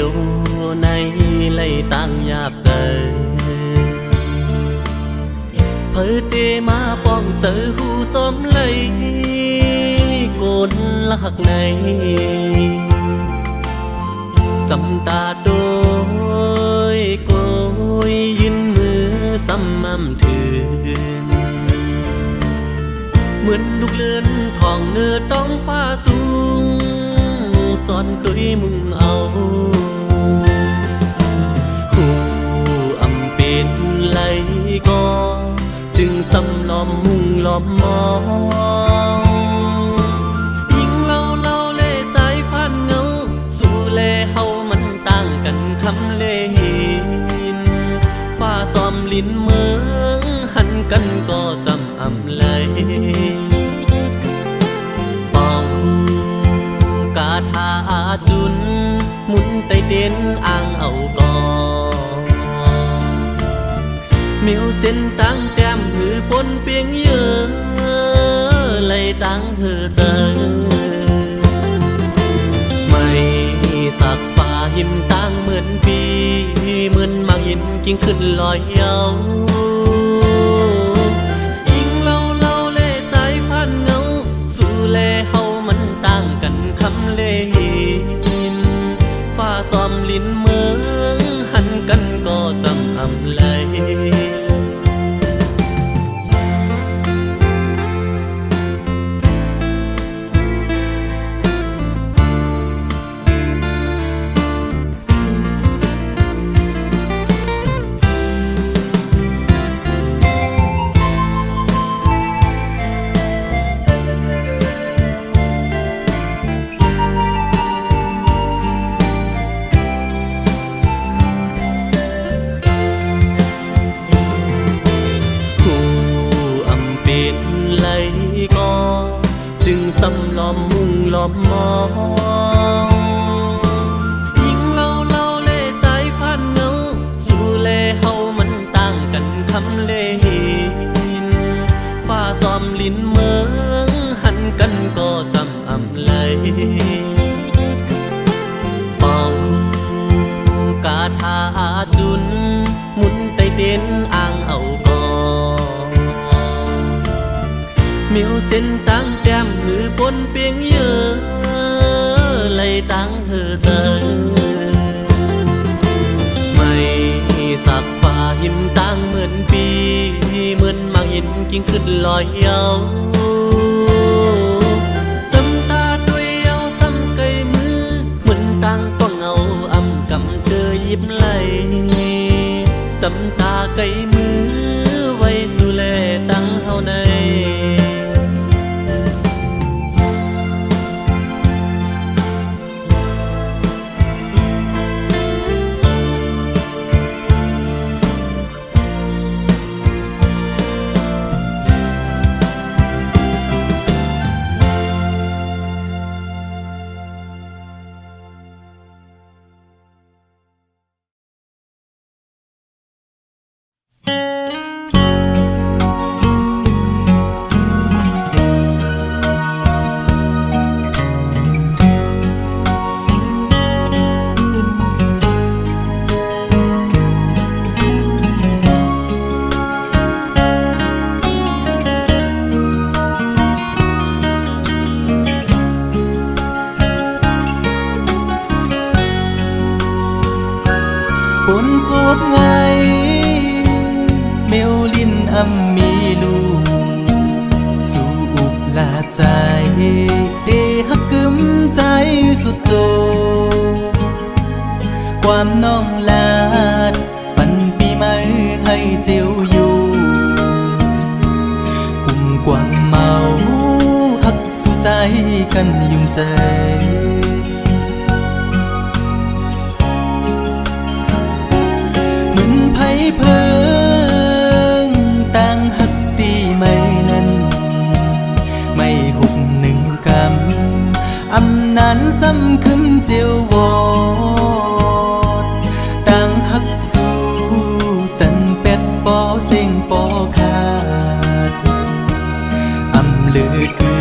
วในไหลตั้งหยาบเจอเพิดเดมาป้องเจอหูจอมเลยโกนลักในจำตาโดยโกยยืนมือซ้ำมั่มถือเหมือนลูกเลือนของเนื้อต้องฟ้าสูงจอนตุยมุ่งเอาหูอำเป็นไหลก็จึงซ้ำล้อมมุ่งล้อมมองยิ่งเล่าเล่ใจฟันเงาสู่เล่เฮามันต่างกันคำเล่หินฟ้าซ้อมลิ้นเมืองหันกันก็จำอำเลยกาทาจุนหมุนไตเด่นอ่างเอาก่อนมิวเส้นตั้งแต้มหือปนเปียงเยอะเลยตั้งเธอเจอไม่สักฟ้าหิมตั้งเหมือนปีเหมือนมังหินกิ้งขึ้นลอยเยายิ่งเล่าเล่ใจพันเงาสู่เล่เฮามันต่างกันคำเล่หินฟ้าซ้อมลิ้นเมืองหันกันก็จำอำเลยจึงซ้ำล้อมมุ่งล้อมมองยิ่งเล่าเล่ใจฟันเงาสู่เล่เฮามันต่างกันคำเล่หินฟ้าซ้อมลิ้นเมืองหันกันก็จำอำเลยเป่ากาทาจุนหมุนไตเด่นอ่างเอาก่อนมิวเส้นตั้งแต้มหือปนเปียงเยอะเลยตั้งเธอเจอไม่สักฟ้าหิมตั้งเหมือนปีเหมือนมังหินกิ้งขึ้นลอยเยาจำตาด้วยเอาซ้ำไกลมือเหมือนตั้งก็เงาอำกำเธอยิ้มไหลจำตาไกลมือไว้สู่แลตั้งเฮาในปนสวบไงเมลลินอำมีลูสู่อุบลาใจเดฮักกึมใจสุดโจความน้องลาดปันปีใหม่ให้เจียวอยู่กุ่มกว่างเมาฮักสู่ใจกันยุ่งใจไผ่เพิงต่างหักตีไม่นั้นไม่หุบหนึ่งกำอำนานซ้ำคืนเจียววอดต่างหักสู่จันเป็ดปอเสียงปอขาดอำลือคื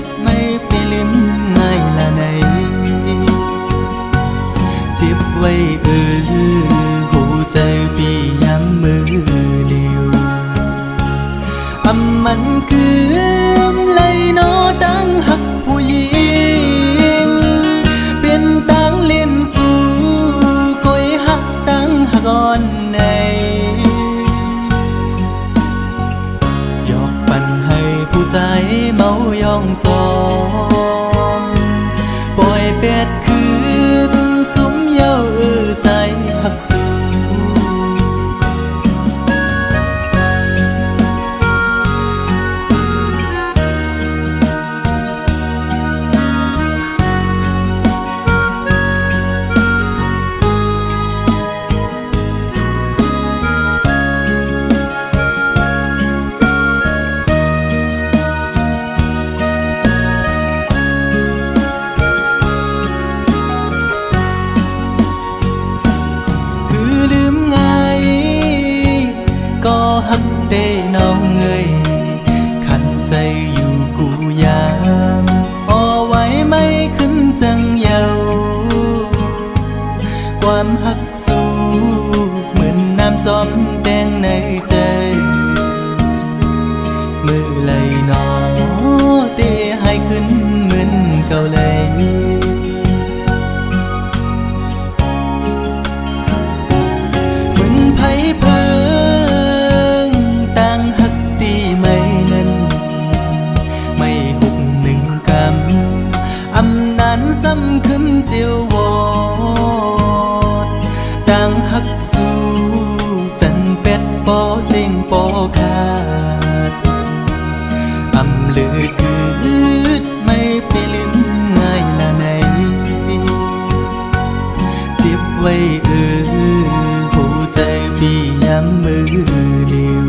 ดไม่ไปลืมง่ายละใน จิบไว้หูใจปีย้ำมือเลียวมันคือไหลนอดังหักผู้หญิงเป็นตังเล่นสู่ก้อยหักตังหักอ่อนในยอกปั่นให้ผู้ใจเมายองซองปล่อยเป็ดคืนสุมเย้าใจหักสู่ได้น้องเงยขันใจอยู่กูยามอ่อไว้ไม่ขึ้นจังเยาความหักสู้เหมือนน้ำจอมแดงในใจมือไหลนอเตะให้ขึ้นเหมือนเก่าเลยเหมือนไผ่เพลิงต่างหักตีไม่นั้นไม่หุบหนึ่งกำอำนั้นซ้ำขึ้นเจียววอดต่างหักสู้จันเป็ดปอเสียงปอขาดอำลือคืดไม่ไปลืมง่ายละไหนจิบไว้หูใจพี่ย้ำมือเลียว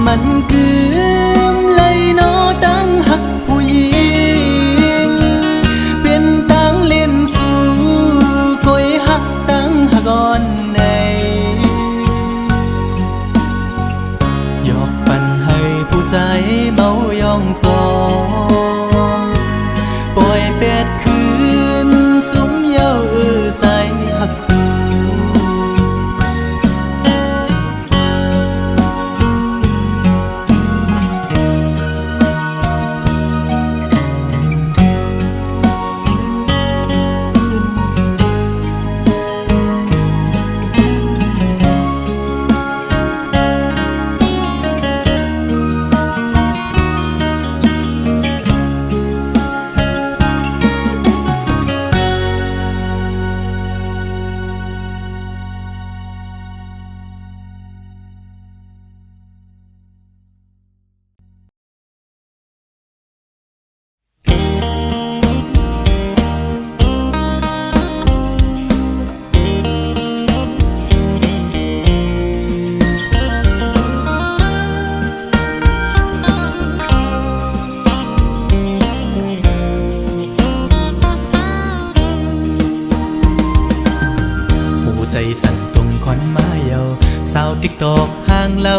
มันคือไหลนอดังหักผู้หญิงเป็นตังเล่นสู่ก้อยหักตังหักอ่อนในยอกปั่นให้ผู้ใจเมายองซองปล่อยเป็ดคืนสุมเย้าใจหักสู่ใจสั่นตรงคอนมาเยาสาวติ๊กตอกห่างเล่า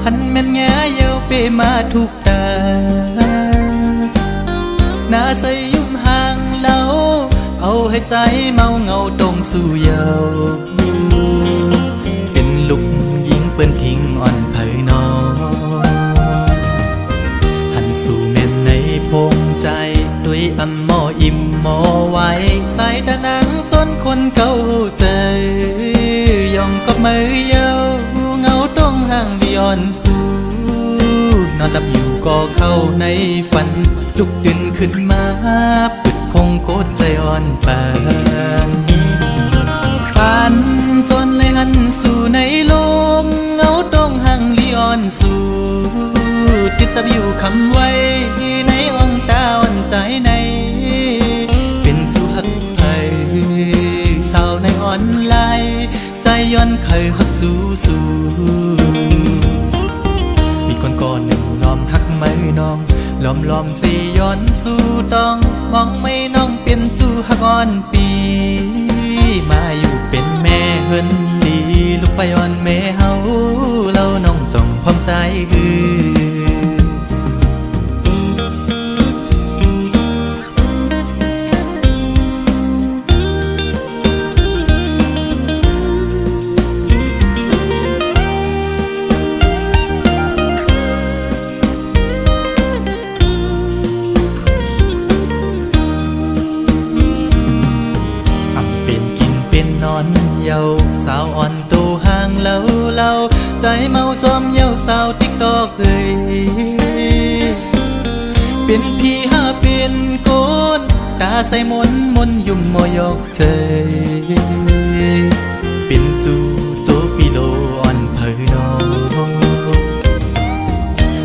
หันแม่นแง่เยาเปมาทุกตาหน้าใสยุ่มห่างเล่าเอาให้ใจเมาเงาตรงสู่เยาเป็นลูกยิงเปิ้นทิ้งอ่อนเผยนอหันสู่แม่นในพงใจด้วยอำมออิ่มมอไว้สายตานังส้นคนเก่าใจยองกับมือเยาเงาต้องห่างดิอ่อนสู่นอนหลับอยู่ก็เข้าในฝันลุกตื่นขึ้นมาปึดคงโคตรใจอ่อนปานปันจนเลยหันสู่ในลมเงาต้องห่างดิอ่อนสู่ติดจับอยู่คำไว้ในอ่องตาอ่อนใจในเป็นสู่หักไทยสาวในออนไลน์ใจย้อนเคยหักสู่มีคนก่อนหนึ่งล้อมหักไม่น้องล้อมสิย้อนสู่ต้องมองไม่น้องเป็นสู่หักอ่อนปีมาอยู่เป็นแม่เฮินดีลูกไปอ่อนแม่เฮาเล่าน้องจ้องพร้อมใจ นอนเยาสาวอ่อนตูห่างเล่าใจเมาจอมเยาสาวติ๊กตอกเป็นพี่หาเป็นโกนตาใส่มนยุ่มมอยอกใจเป็นจูโจปิโลอ่อนเผยน้อง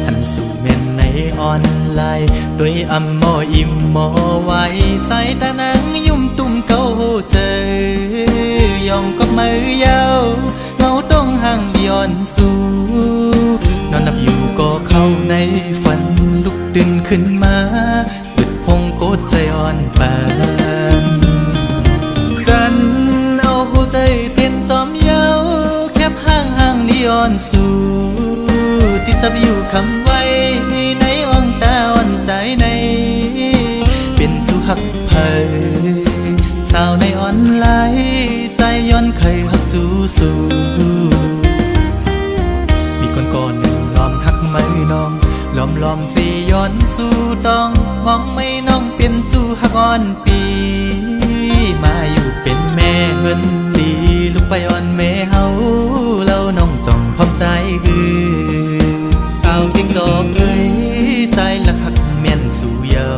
หันสู่เม่นในออนไลน์โดยอำมออิ่มมอไว้ใส่ตานังยุ่มตุ่มเก้าเจยองก็มือยาวเงาต้องห่างย้อนสู่นอนนับอยู่ก็เข้าในฝันลุกดึงขึ้นมาบึดพงโกดใจอ่อนปานจันเอาหัวใจเต้นจอมเยาแคบห่างลีอ่อนสู่ที่จับอยู่คำไว้ในอ่องตาอ่อนใจในเป็นสู่หักเผยสาวในออนไลน์ใจย้อนเคยหักจูสู่มีก่อนหนึ่งล้อมหักไม่น้องล้อมสิย้อนสู่ต้องมองไม่น้องเป็นจูหักอ่อนปีมาอยู่เป็นแม่เฮินดีลูกไปอ่อนแม่เฮาเล่าน้องจ้องพร้อมใจสาวทิ้งดอกใจละหักแม่นสู่เยา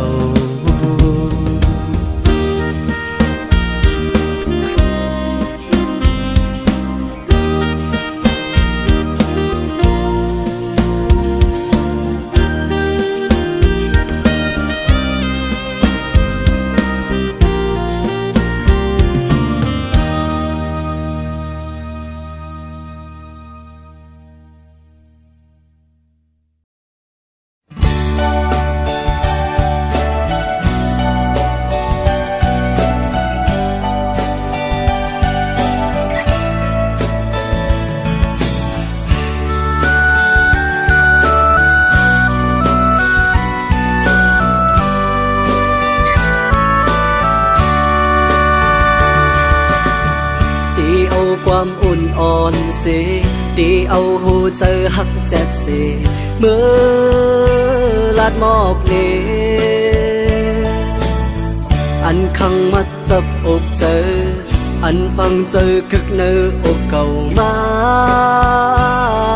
ความอุ่นอ่อนเสดีเอาหูเจอหักแจ็ดเสเมื่อลาดหมอกเนอันขังมัดจับอกเจออันฟังเจอคึกเนื้ออกเก่ามา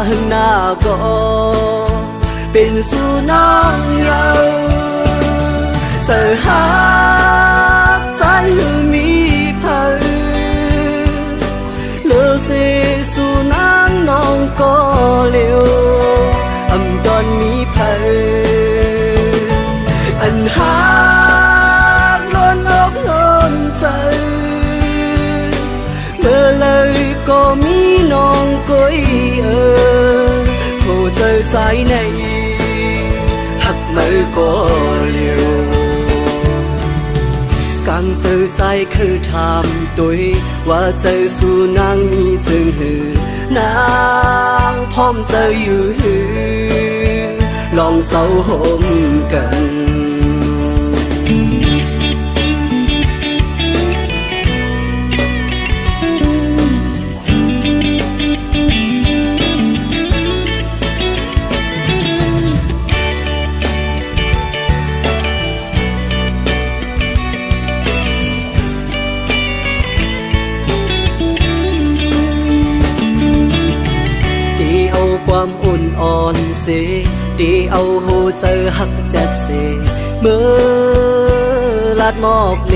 หึงหน้าก็เป็นสู่น้องเยาเจอหาใจมีเผยเสสู่นางน้องก็เลี้ยวอำตอนมีเผยอันหากล้นอกล้นใจเมื่อเลยก็มีน้องก้อยผู้เจอใจในหักมือก็เลี้ยวกังเจอใจคือถามตัวว่าเจอสู่นางมีจึงหือนางพร้อมเจออยู่หือลองเศร้าหมกันความอุ่นอ่อนเสดีเอาหูเจอหักแจ็ดเสเมื่อลาดหมอกเน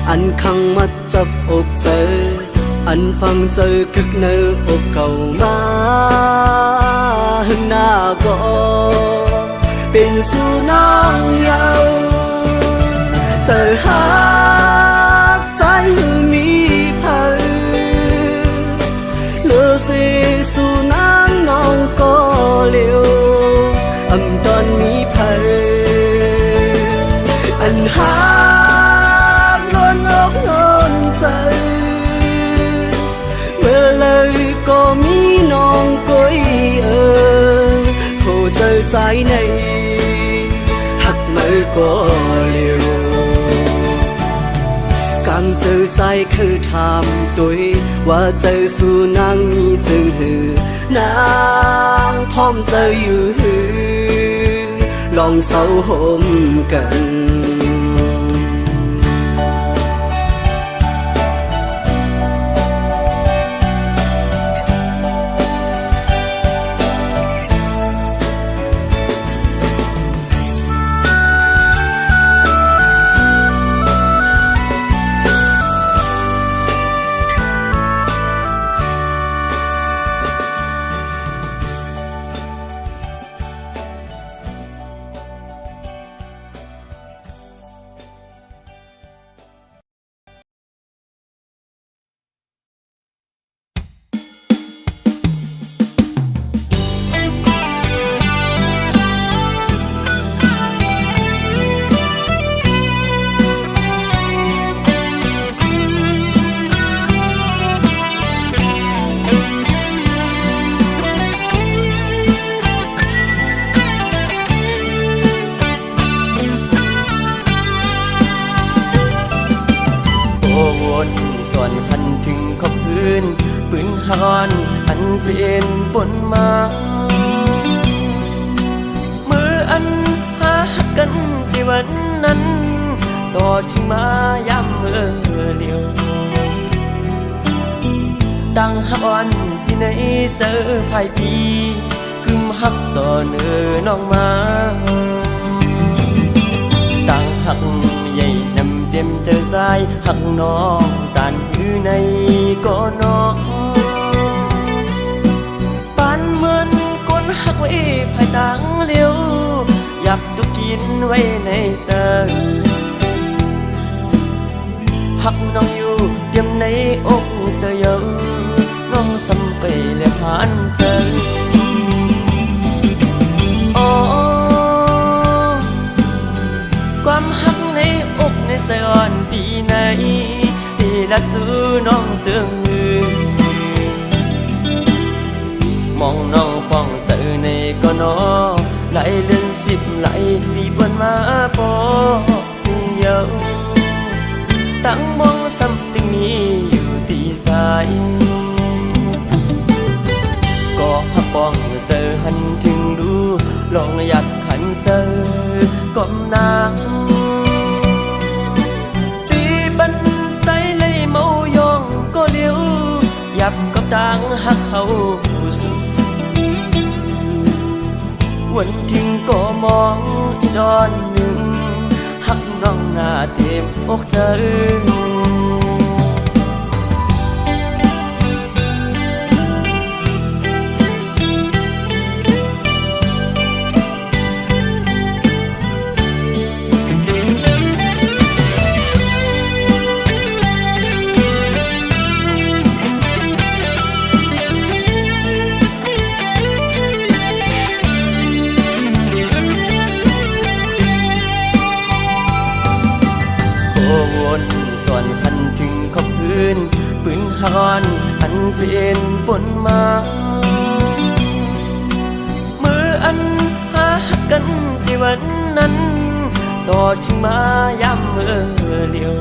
อันขังมัดจับอกเจออันฟังเจอคึกเนื้ออกเก่ามาหึงหน้าก็เป็นสู่น้องเยาเจอหาใจมีเผยเสสู่นางน้องก็เลี้ยวอำตอนมีเผยอันหากล้นอกล้นใจเมื่อเลยก็มีน้องก้อยผู้เจอใจในหักมือก็เลี้ยวกังเจอใจคือถามตัวว่าเจอสู่นางมีจึงหือนางพร้อมเจออยู่หือลองเศร้าหมกัน วนส่วนหันถึงขอบพื้นปืนฮอนอันเป็นปนมามืออันหาหักกันที่วันนั้นต่อถึงมาย้ำเมื่อเลียวตั้งหักอ่อนที่ไหนเจอภายพีกึมหักต่อเนื้อน้องมาตั้งหักใหญ่นำเต็มเจอสายหักน้องตานคือในก็น้องปานเหมือนก้นหักไว้ภายต่างเลี้ยวยับตุกินไว้ในเสือหักน้องอยู่เตรียมในอกเสือเยอะน้องสัมไปและผ่านเสือความหักในอกในสะอ่อนตีไหนที่รักสู้น้องเจืองมือมองน้องป้องเสือในก็นอไหลเลื่อน10ไหลปีบนมาปอเยอะตั้งมองซ้ำตึงนี้อยู่ที่สายก็หักป้องเสือหันถึงดูลองอยากขันเสือก้มนางตีบันใจเลยเมายองก็เลี้ยวยับกับต่างหักเขาสุดวันทิ้งก็มองอีดอนหนึ่งหักน้องหน้าเต็มอกเธอส่วนพันถึงขอบพื้นปืนฮอนอันเป็นปนมามืออันหาหักกันที่วันนั้นต่อถึงมาย้ำเมื่อเลียว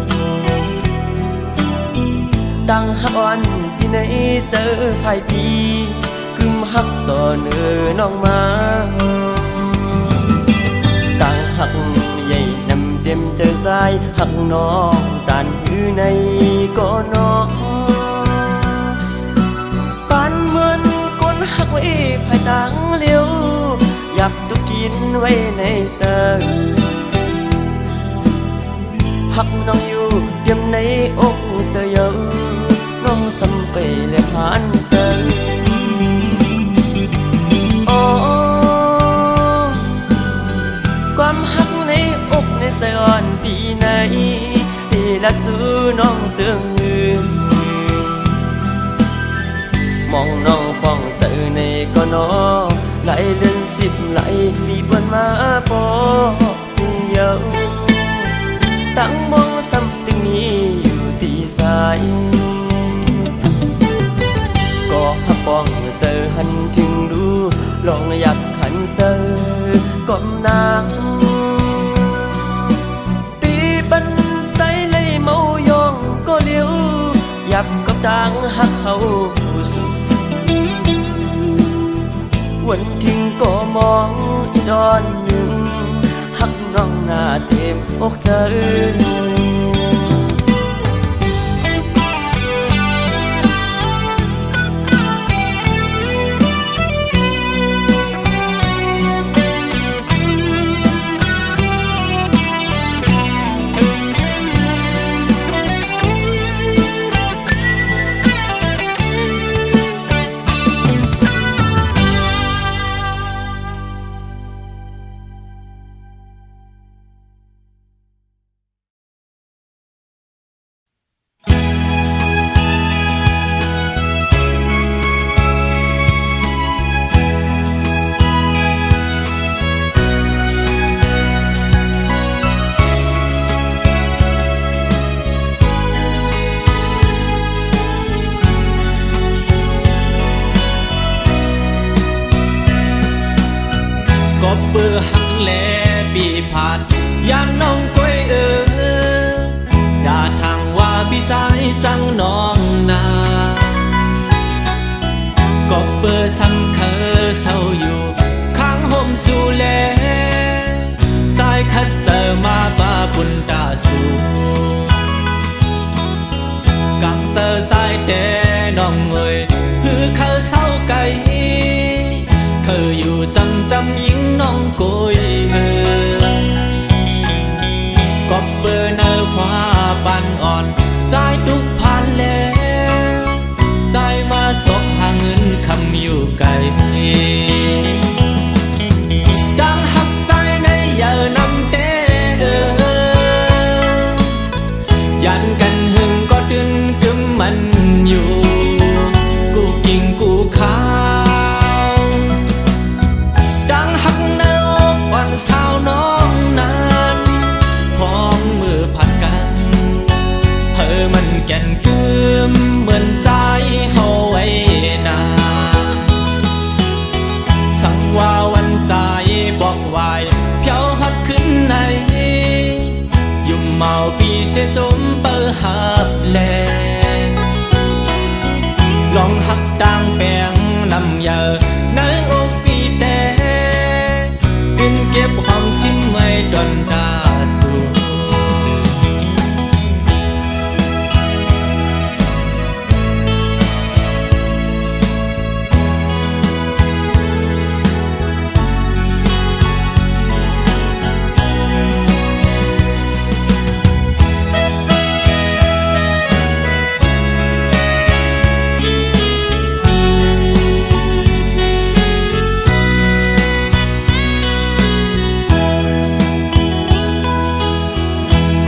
ตั้งหักอ่อนที่ไหนเจอภายพีกึมหักต่อเนื้อน้องมาตั้งหักใหญ่นำเต็มเจอสายหักน้องตานคือในก็น้องปานเหมือนก้นหักไว้ภายต่างเลี้ยวยับตุกินไว้ในเสือหักน้องอยู่เตรียมในอกเสือเยอะน้องสัมไปและผ่านเสือความหักในอกในสะอ่อนปีไหนที่รักสู้น้องเจืองมือมองน้องป้องเสือในก็นอไหลเลื่อน10ไหลปีบนมาปอเยอะตั้งมองซ้ำตึงนี้อยู่ที่สายก็หักป้องเสือหันถึงดูลองอยากขันเสือก้มนางตีบันใจเลยเมายองก็เลี้ยวยับกับต่างหักเขาสุดวันทิ้งก็มองอีดอนหนึ่งหักน้องหน้าเต็มอกเธอ เบื่อหักแลปีผาดยามน้องก้อยอย่าทางว่าพี่ใจ ปีเสียจมเปิดหับแลลองหักต่างแปลงนำเยอะในอกปีแต่ดินเก็บความสิ้นไม่ดอนตาสู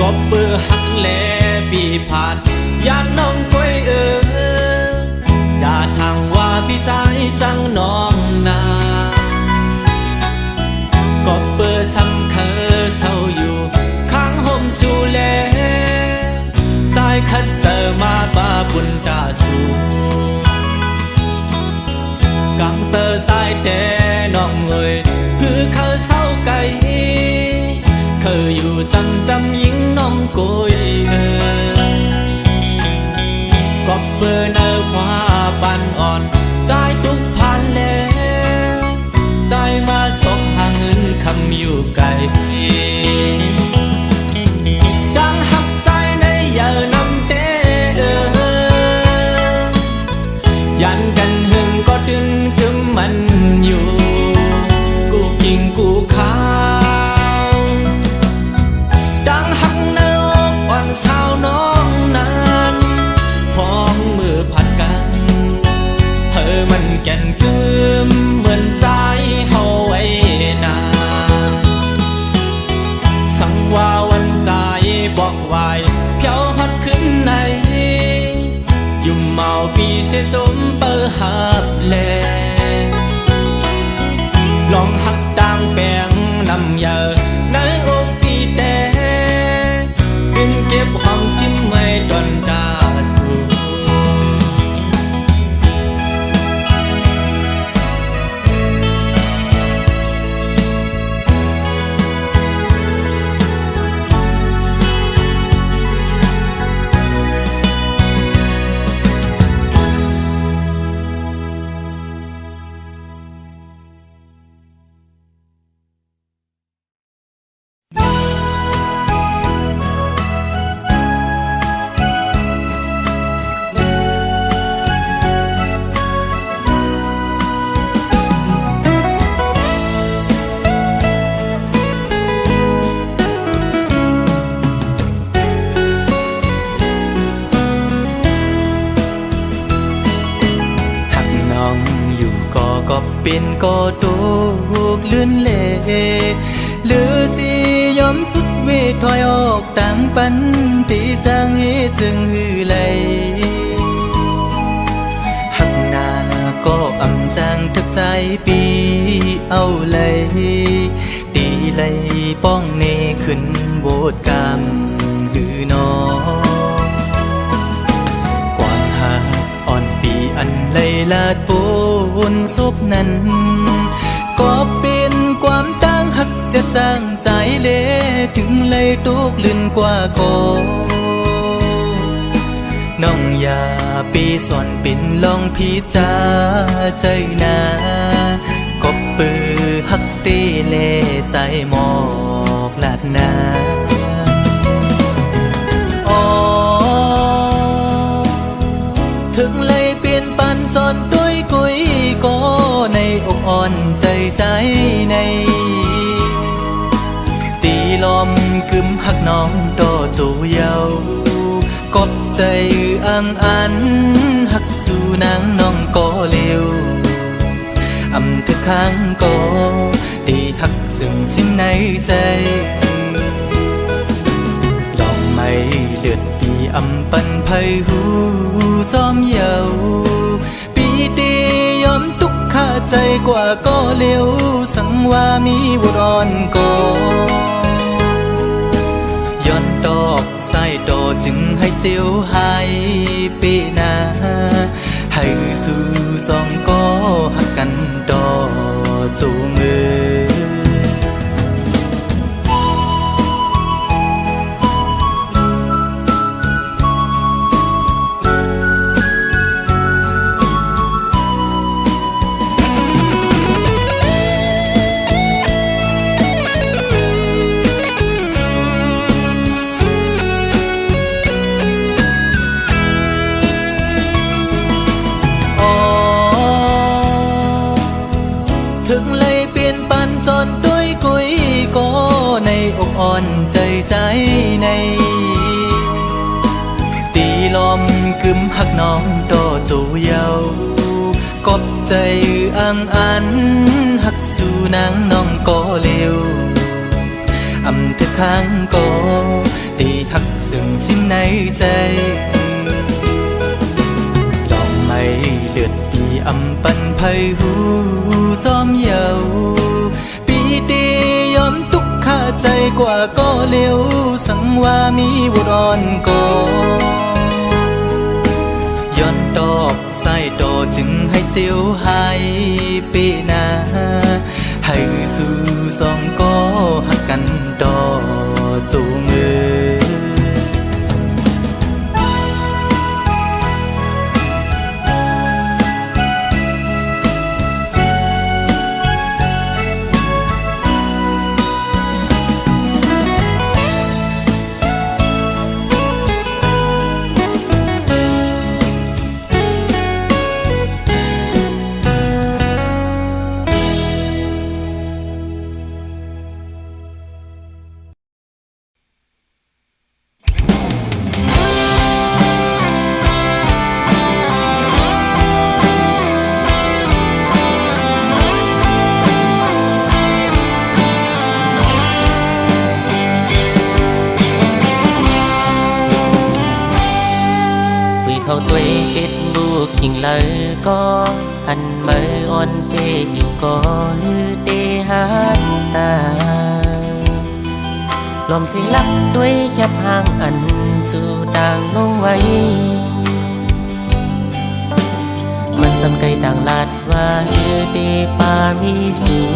ก็เบื่อหักแลปีผ่านยามน้องก้อยอย่าทางว่าพี่ใจจังน้องนาก็เบื่อซ้ำเคยเศร้าอยู่ข้างห่มสู่แลใจคัดเจอมาป้าบุญตาสูกังเจอสายแต่น้องเอ่ยคือเขาเศร้าไกลเคยอยู่จำยิงน้องโกยก็เปิดเนอคว้าปันอ่อนใจทุกพันแล้วใจมาสบหาเงินคำอยู่ไกลดังหักใจในเยอะน้ำเตยันกันหึงก็ดึงกึมมันอยู่กูกิงกูข้าสาวน้องนั้นพองมือผัดกันมันแก่นกึมเหมือนใจเฮาไว้นาสังว่าวันใจบอกไว้เพียวฮอดขึ้นในยุ่มเมาปีเสียจมเปิดหับแลลองหักต่างแปลงนำเยอะในอกปีแต่เก็บความสิ้นไม่ดอนตาสูเป็นก็ตุกลื่นเล่หรือสิยอมสุดเวทถอยออกต่างปันที่จางให้จึงหือไหลหักหน้าก็อำจางทึกใจปีเอาเลยตีไหลป้องเนขึ้นโบดกรรมหือนออ่อนปีอันไหลลาดปูนศพนั้นก็เป็นความตั้งหักจะจางใจเละถึงเลยตุกลื่นกว่าก่อน้องอย่าปีสอนเป็นลองพิจาใจนาก็ปือหักเตเลใจหมอกลาดนาถึงเลยเปลี่ยนปันจนด้วยกุยก็ในอกอ่อนใจใจในตีลมกึมหักน้องดอจูเยากบใจอังอันหักสู่นางน้องก็เร็วอำทึกข้างก็ได้หักซึ่งสิ้นในใจลองไม่เลือดปีอำปันไพหูจอมเยาปีดียอมทุกข้าใจกว่าก็เร็วสังว่ามีบุรอนก็ย้อนดอกสายดอจึงให้เจียวหายปีนาให้สู่สองก็หักกันดอจูมือ ใจในตีลมกึมหักน้องโดจูเยากบใจอังอันหักสู่นางน้องก็เร็วอำเธอข้างก็ได้หักซึ่งชิ้นในใจลองไม่เลือดปีอำปันไพหูจอมเยาปีดียอมตุกข้าใจกว่าก็เร็วสังว่ามีบุรอนก็ย้อนดอกใส่ดอจึงให้เจียวหายปีนาให้สู่สองก็หักกันดอจูงเขาตัวเฟซบุ๊กขิงเลยก็อันเมื่อออนเฟซอยู่ก็ฮือเตหัดตาลมสิลักด้วยแคบห่างอันสู่ต่างลงไว้มันสำไกต่างลาดว่าฮือเตปามีสู่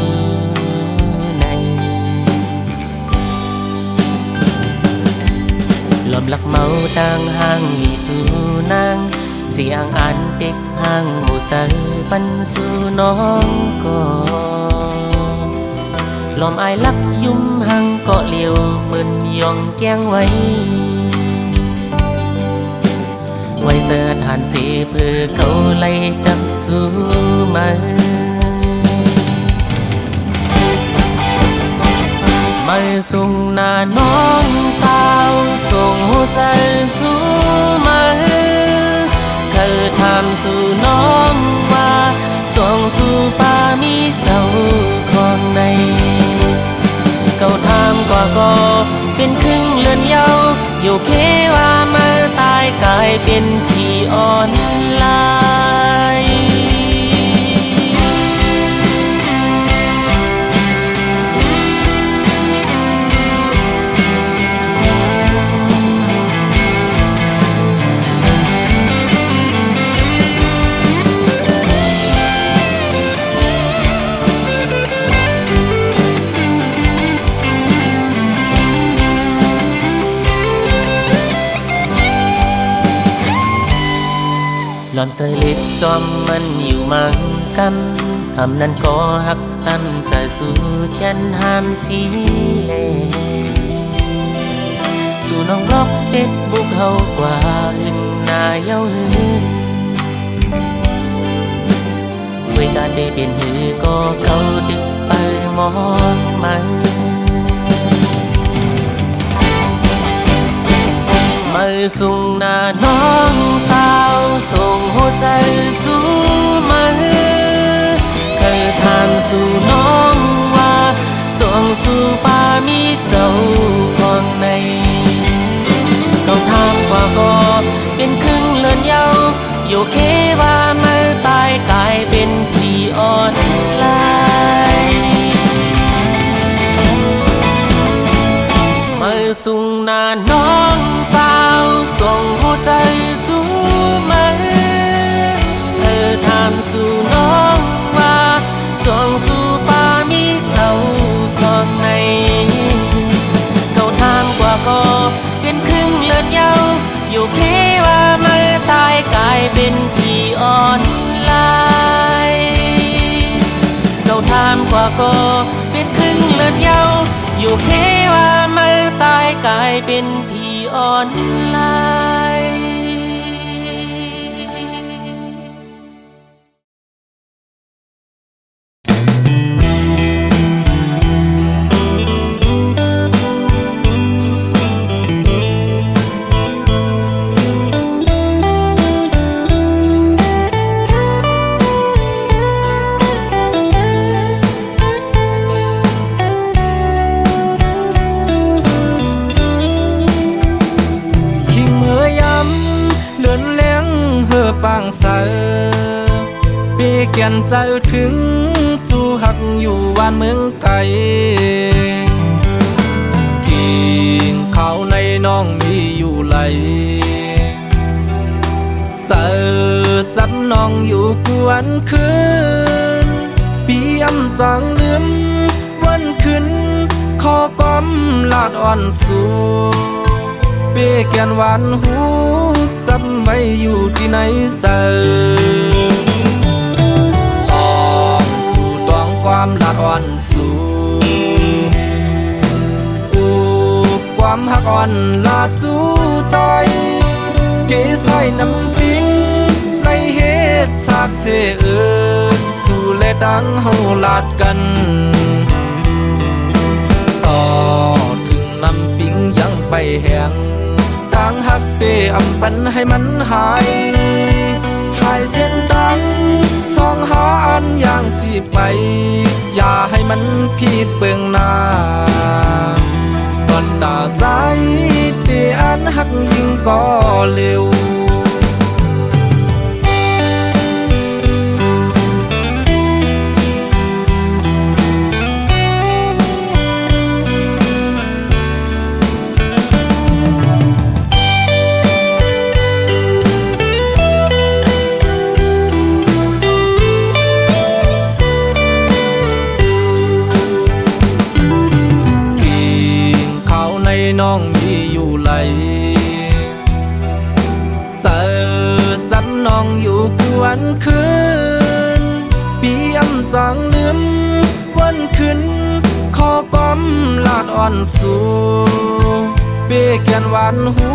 ในลมลักเมาต่างห่างมีสู่นางเสียงอันเด็กห่างหูใสปันสู่น้องก็ลมอายลักยุ่มห่างเกาะเลียวมึนยองแก้งไว้เสิร์ฐานสีเพื่อเขาไล่ดักสู่มาส่งหน้าน้องสาวส่งหัวใจสู่มาเคยถามสู่น้องว่าจองสู่ป่ามีเสาของในเขาถามก็เป็นครึ่งเลือนเยาอยู่เคว่ามาตายกลายเป็นพี่อ่อนลายลอมเสยเล็ดจอมมันอยู่มังกันทำนั้นก็หักตั้นใจสู่แค้นห้ามสีเลสู่น้องบล็อกเฟซบุ๊กเฮากว่าหึนหน้าเย้าหือด้วยการได้เป็นหือก็เขาดึกไปมองมาส่งหน้าน้องสาวส่งหัวใจจูมาเคยถามสู่น้องว่าจองสู่ป่ามีเจ้าของในเขาถามก็เป็นครึ่งเลือนเยาอยู่เคว่ามาตายกลายเป็นพี่อ่อนลายส่งหน้าน้องสาวส่งหัวใจจูมาเธอถามสู่น้องว่าจองสู่ป่ามีเสาของในเขาถามก็เป็นครึ่งเลือนเยาอยู่เคว่ามาตายกลายเป็นพี่อ่อนลายเขาถามก็เป็นครึ่งเลือนเยาอยู่เคว่ามาตายกลายเป็นพี่อ่อนลาย ปางเสอปีเกียนใจถึงจูหักอยู่บ้านเมืองไกลกินข้าวในน้องมีอยู่ไหลเสอจับน้องอยู่กวนคืนปีอำจังลืมวันขึ้นขอกอมลาดอ่อนสู่เปีเกียนหวานหูจำไว้อยู่ที่ไหนเจอสองสู่ตวงความลาดอ่อนสู่กูความหักอ่อนลาดจูใจเกใส่น้ำปิ้งในเหตุฉากเสเอิญสู่เลดังเฮาลาดกันต่อถึงน้ำปิ้งยังไปแห้งต่างหักเปอำปันให้มันหายชายเส้นดังสองหาอันอย่างสิไปอย่าให้มันผิดเบืองหน้าตอนตาใจเตอันหักยิ่งก็เร็วน้องมีอยู่ไหลเสิร์จับน้องอยู่กวนคืนปีอำจังลืมวันขึ้นขอกอมลาดอ่อนสู่เปีเกียนหวานหู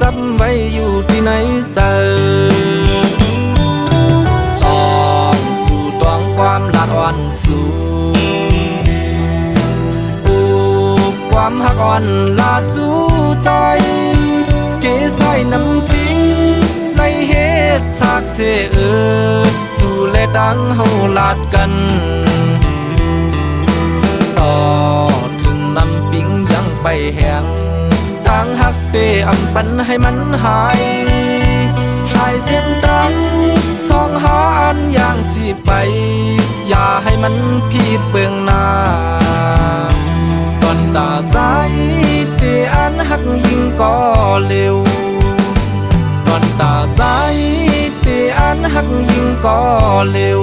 จำไว้อยู่ที่ไหนเจอสองสู่ตวงความลาดอ่อนสู่ความหักอ่อนลาดจูใจเกใส่น้ำปิ้งในเหตุฉากเสเอิญสู่เลดังเฮาลาดกันต่อถึงน้ำปิ้งยังไปแห้งต่างหักเปอำปันให้มันหายชายเส้นดังสองหาอันอย่างสิไปอย่าให้มันผิดเบืองหน้าตอนตาใจเตอันหักยิ่งก็เร็วตอนตาใจเตอันหักยิ่งก็เร็ว